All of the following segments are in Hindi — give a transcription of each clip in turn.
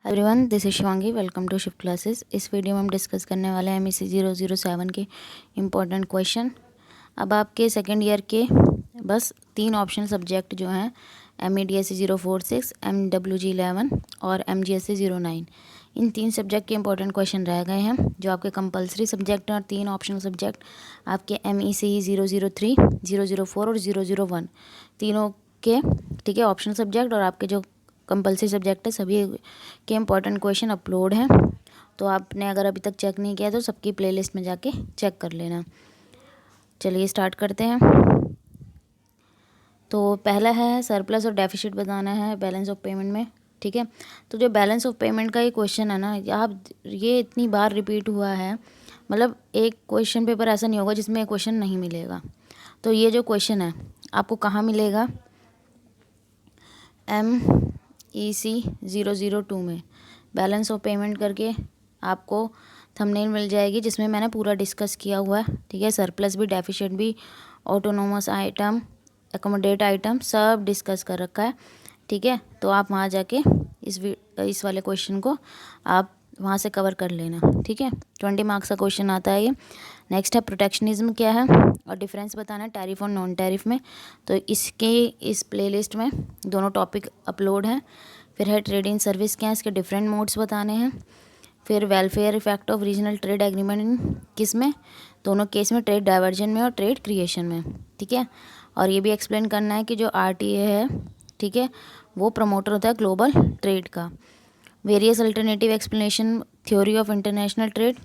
Everyone, this is Shivangi. Welcome to shift classes. इस वीडियो में हम डिस्कस करने वाले हैं MEC 007 के इम्पोर्टेंट क्वेश्चन। अब आपके सेकेंड ईयर के बस 3 ऑप्शनल सब्जेक्ट जो हैं MEDSC 046, MWG 11 और MGSC 09, इन 3 सब्जेक्ट के इंपॉर्टेंट क्वेश्चन रह गए हैं जो आपके कंपलसरी सब्जेक्ट हैं और 3 ऑप्शनल सब्जेक्ट आपके MEC 003, 004 और 001 तीनों के, ठीक है, ऑप्शनल सब्जेक्ट और आपके जो कंपलसरी सब्जेक्ट है सभी के इंपॉर्टेंट क्वेश्चन अपलोड हैं। तो आपने अगर अभी तक चेक नहीं किया तो सबकी प्लेलिस्ट में जाके चेक कर लेना। चलिए स्टार्ट करते हैं। तो पहला है सरप्लस और डेफिसिट बताना है बैलेंस ऑफ पेमेंट में, ठीक है। तो जो बैलेंस ऑफ पेमेंट का ये क्वेश्चन है ना, आप ये इतनी बार रिपीट हुआ है, मतलब एक क्वेश्चन पेपर ऐसा नहीं होगा जिसमें क्वेश्चन नहीं मिलेगा। तो ये जो क्वेश्चन है आपको कहाँ मिलेगा? MEC 002 में बैलेंस ऑफ पेमेंट करके आपको थंबनेल मिल जाएगी जिसमें मैंने पूरा डिस्कस किया हुआ है, ठीक है। सरप्लस भी, डेफिसिट भी, ऑटोनोमस आइटम, एकोमोडेट आइटम सब डिस्कस कर रखा है, ठीक है। तो आप वहाँ जाके इस वाले क्वेश्चन को आप वहाँ से कवर कर लेना, ठीक है। 20 मार्क्स का क्वेश्चन आता है ये। नेक्स्ट है प्रोटेक्शनिज्म क्या है और डिफरेंस बताना है टैरिफ और नॉन टैरिफ में। तो इस प्लेलिस्ट में दोनों टॉपिक अपलोड हैं। फिर है ट्रेड इन सर्विस क्या है, इसके डिफरेंट मोड्स बताने हैं। फिर welfare effect of regional trade agreement in किस में, दोनों केस में, ट्रेड डाइवर्जन में और ट्रेड क्रिएशन में, ठीक है। और ये भी एक्सप्लेन करना है कि जो RTA है, ठीक है, वो प्रमोटर होता है ग्लोबल ट्रेड का। Various alternative explanation theory of international trade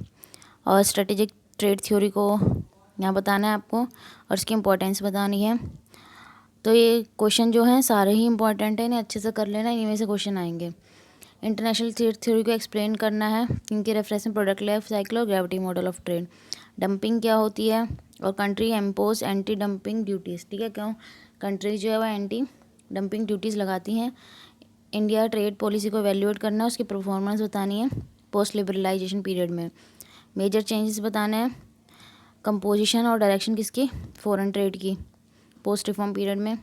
और स्ट्रेटेजिक ट्रेड थ्योरी को यहाँ बताना है आपको और इसकी इम्पोर्टेंस बतानी है। तो ये क्वेश्चन जो हैं सारे ही इंपॉर्टेंट है, इन्हें अच्छे से कर लेना, इन्हीं में से क्वेश्चन आएंगे। इंटरनेशनल ट्रेड थ्योरी को एक्सप्लेन करना है, इनके रेफरेंस में प्रोडक्ट लाइफ साइकिल और gravity model of trade. Dumping क्या होती है और country impose anti dumping duties, ठीक है। क्यों कंट्री जो है वह एंटी डंपिंग ड्यूटीज़ लगाती हैं। इंडिया ट्रेड पॉलिसी को वैल्यूएट करना है, उसकी परफॉर्मेंस बतानी है पोस्ट लिबरलाइजेशन पीरियड में। मेजर चेंजेस बताने हैं, कंपोजिशन और डायरेक्शन किसकी, फॉरेन ट्रेड की पोस्ट रिफॉर्म पीरियड में।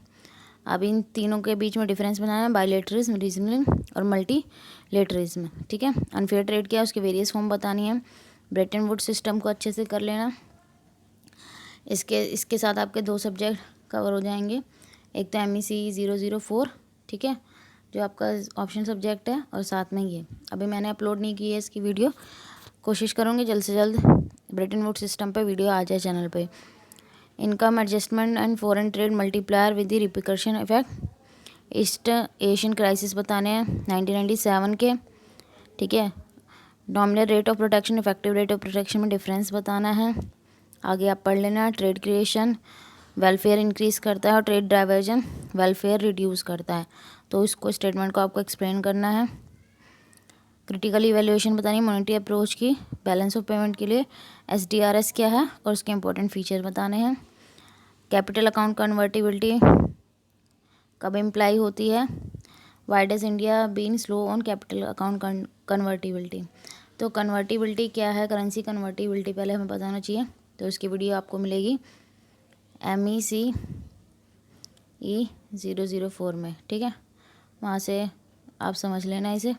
अब इन तीनों के बीच में डिफरेंस बनाना है, बायलेटरिज्म, रीजनल और मल्टीलेटरिज्म, ठीक है। अनफेयर ट्रेड क्या है, उसके वेरियस फॉर्म बतानी है। ब्रेटन वुड सिस्टम को अच्छे से कर लेना। इसके साथ आपके 2 सब्जेक्ट कवर हो जाएंगे, एक तो MEC 004, ठीक है, जो आपका ऑप्शन सब्जेक्ट है, और साथ में ये अभी मैंने अपलोड नहीं की है इसकी वीडियो, कोशिश करूँगी जल्द से जल्द ब्रेटन वुड सिस्टम पे वीडियो आ जाए चैनल पे। Income adjustment and foreign trade multiplier with the repercussion effect east Asian crisis बताने हैं 1997 के, ठीक है। Nominal rate of protection, effective rate of protection में डिफरेंस बताना है। आगे आप पढ़ लेना। ट्रेड क्रिएशन वेलफेयर इंक्रीज़ करता है और ट्रेड डाइवर्जन वेलफेयर रिड्यूस करता है। तो इसको स्टेटमेंट को आपको एक्सप्लेन करना है। क्रिटिकल इवैल्यूएशन बतानी है मॉनेटरी अप्रोच की बैलेंस ऑफ पेमेंट के लिए। SDRS क्या है और उसके इंपॉर्टेंट फीचर बताने हैं। कैपिटल अकाउंट कन्वर्टिबिलिटी कब इम्प्लाई होती है। Why does India been slow on capital account convertibility. तो कन्वर्टिबिलिटी क्या है, करेंसी कन्वर्टिबिलिटी पहले हमें बताना चाहिए। तो इसकी वीडियो आपको मिलेगी MEC 004 में, ठीक है। वहाँ से आप समझ लेना इसे,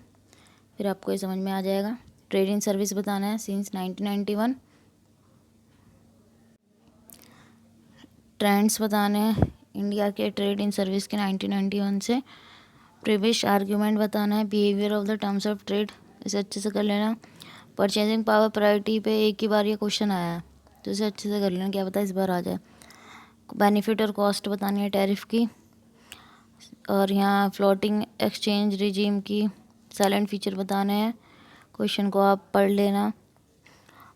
फिर आपको ये समझ में आ जाएगा। ट्रेड इन सर्विस बताना है सिंस 1991। ट्रेंड्स बताने हैं इंडिया के ट्रेड इन सर्विस के 1991 से। प्रीवियस आर्ग्यूमेंट बताना है, behaviour of the terms of trade, इसे अच्छे से कर लेना। परचेजिंग पावर प्रायोरिटी पे एक ही बार ये क्वेश्चन आया है, तो इसे अच्छे से कर लेना, क्या पता इस बार आ जाए। बेनिफिट और कॉस्ट बतानी है टैरिफ की, और यहाँ फ्लोटिंग एक्सचेंज रिजीम की साइलेंट फीचर बताने हैं, क्वेश्चन को आप पढ़ लेना।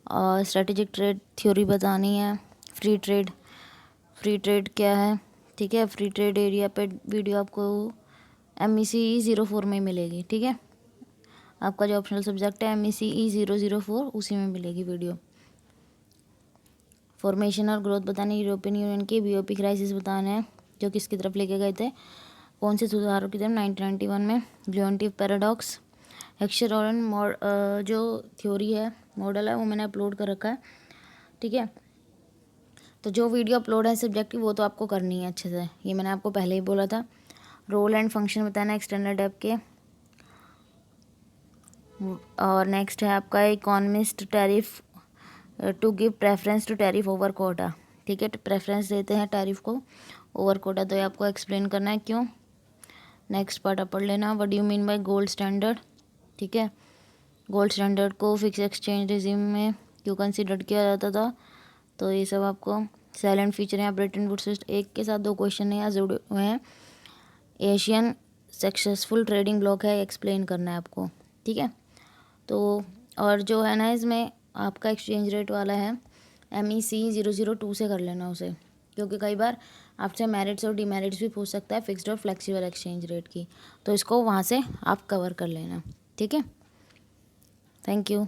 और स्ट्रेटेजिक ट्रेड थ्योरी बतानी है। फ्री ट्रेड क्या है, ठीक है। फ्री ट्रेड एरिया पे वीडियो आपको MEC 04 में मिलेगी, ठीक है। आपका जो ऑप्शनल सब्जेक्ट है MEC 004 उसी में मिलेगी वीडियो। फॉर्मेशन और ग्रोथ बताने, यूरोपियन यूनियन की BOP क्राइसिस बताना है, जो किसकी तरफ लेके गए थे, कौन से सुधारों की तरफ, 1991 में। ग्लोन्टिव पैराडॉक्स, हेक्सर जो थ्योरी है, मॉडल है, वो मैंने अपलोड कर रखा है, ठीक है। तो जो वीडियो अपलोड है सब्जेक्ट की वो तो आपको करनी है अच्छे से, ये मैंने आपको पहले ही बोला था। रोल एंड फंक्शन बताना है एक्सटर्नल डेब्ट के। और नेक्स्ट है आपका economist tariff to give preference to tariff over quota. ठीक है, तो प्रेफरेंस देते हैं टैरिफ को ओवर कोटा, तो ये आपको एक्सप्लेन करना है क्यों। नेक्स्ट पार्ट आप पढ़ लेना, what do you mean by gold standard. ठीक है, गोल्ड स्टैंडर्ड को फिक्स एक्सचेंज रिजिम में क्यों कंसिडर किया जाता था, तो ये सब आपको साइलेंट फीचर हैं। ब्रिटेन वुड्स एक के साथ 2 क्वेश्चन यहाँ जुड़े हुए हैं। एशियन सक्सेसफुल ट्रेडिंग ब्लॉक है, एक्सप्लेन करना है आपको। ठीक है, तो और जो है ना इसमें आपका एक्सचेंज रेट वाला है MEC 002 से कर लेना उसे, क्योंकि कई बार आपसे मेरिट्स और डीमेरिट्स भी पूछ सकता है फिक्स्ड और फ्लेक्सिबल एक्सचेंज रेट की, तो इसको वहाँ से आप कवर कर लेना। ठीक है, थैंक यू।